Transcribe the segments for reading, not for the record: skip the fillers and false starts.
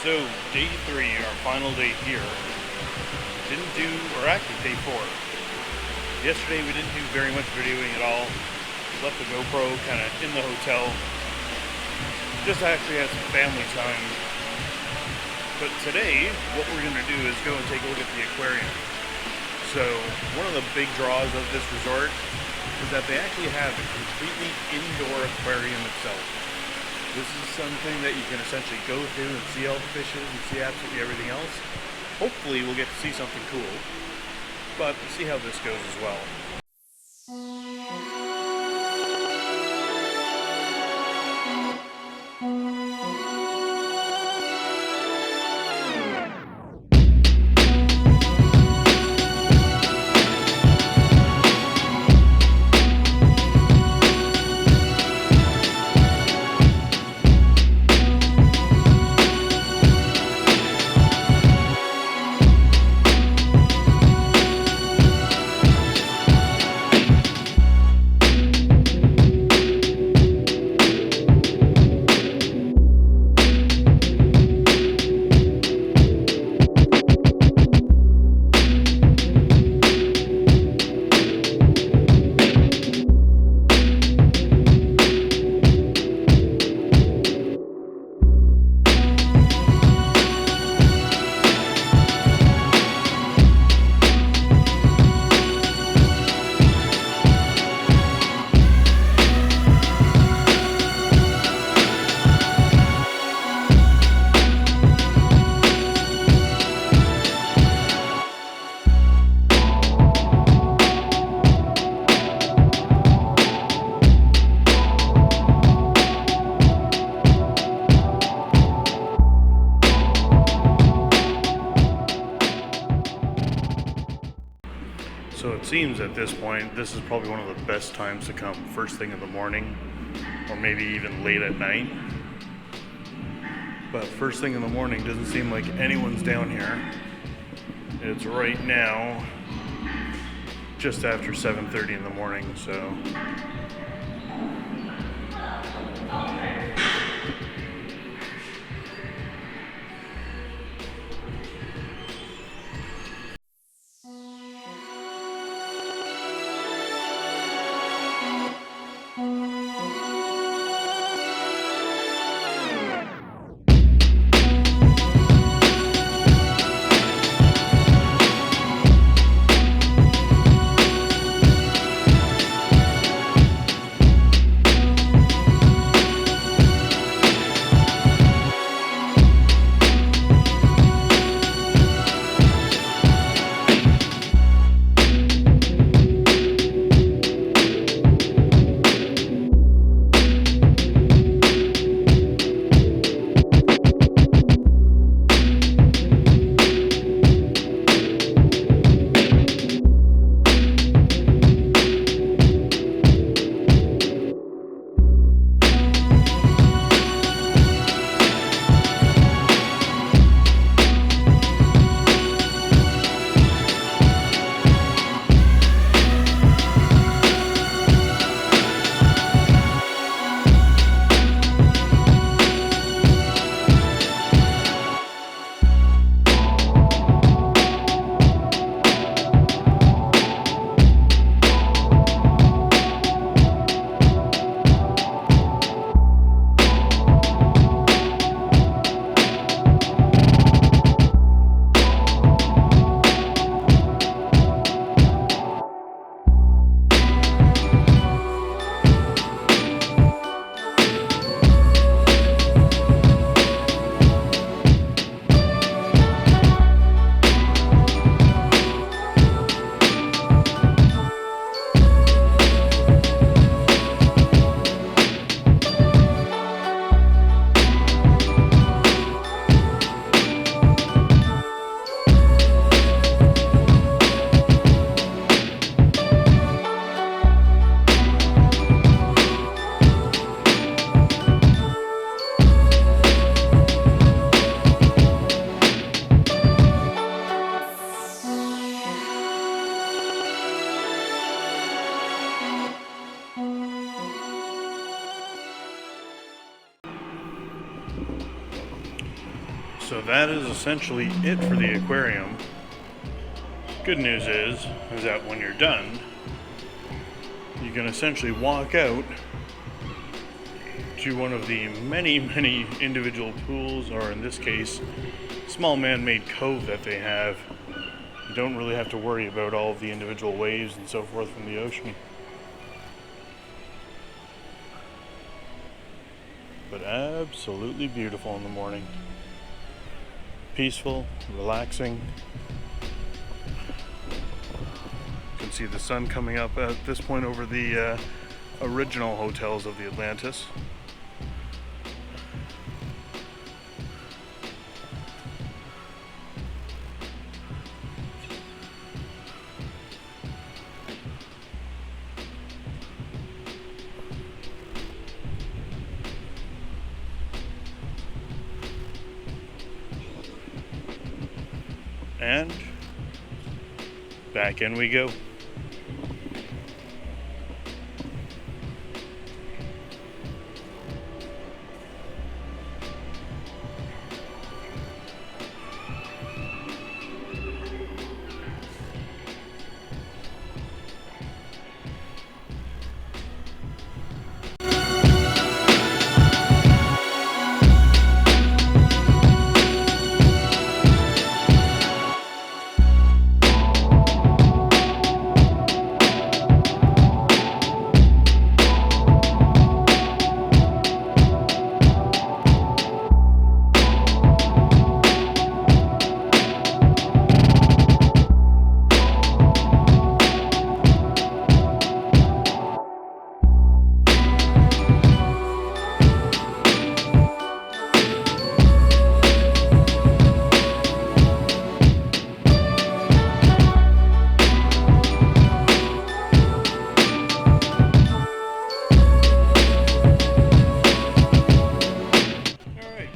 So, day 3, our final day here. Didn't do, or actually day 4. Yesterday we didn't do very much videoing at all. We left the GoPro kind of in the hotel. Just actually had some family time. But today, what we're going to do is go and take a look at the aquarium. So, one of the big draws of this resort is that they actually have a completely indoor aquarium itself. This is something that you can essentially go through and see all the fishes and see absolutely everything else. Hopefully we'll get to see something cool, but we'll see how this goes as well. So it seems at this point, this is probably one of the best times to come, first thing in the morning, or maybe even late at night. But first thing in the morning doesn't seem like anyone's down here. It's right now just after 7:30 in the morning, so. So that is essentially it for the aquarium. Good news is that when you're done, you can essentially walk out to one of the many individual pools, or in this case, small man-made cove that they have. You don't really have to worry about all of the individual waves and so forth from the ocean. But absolutely beautiful in the morning. Peaceful, relaxing. You can see the sun coming up at this point over the original hotels of the Atlantis. And back in we go.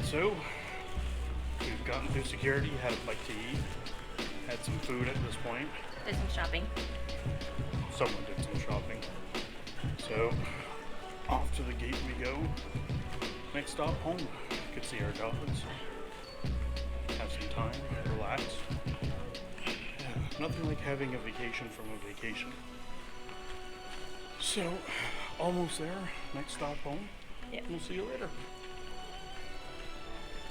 So, we've gotten through security, had a bite to eat, had some food at this point. Did some shopping. Someone did some shopping. So, off to the gate we go. Next stop, home. You can see our dogs. Have some time, relax. Yeah, nothing like having a vacation from a vacation. So, almost there. Next stop, home. Yep. We'll see you later.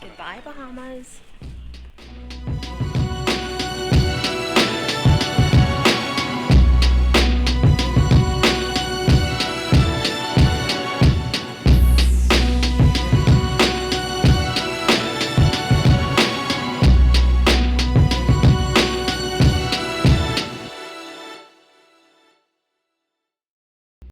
Goodbye, Bahamas.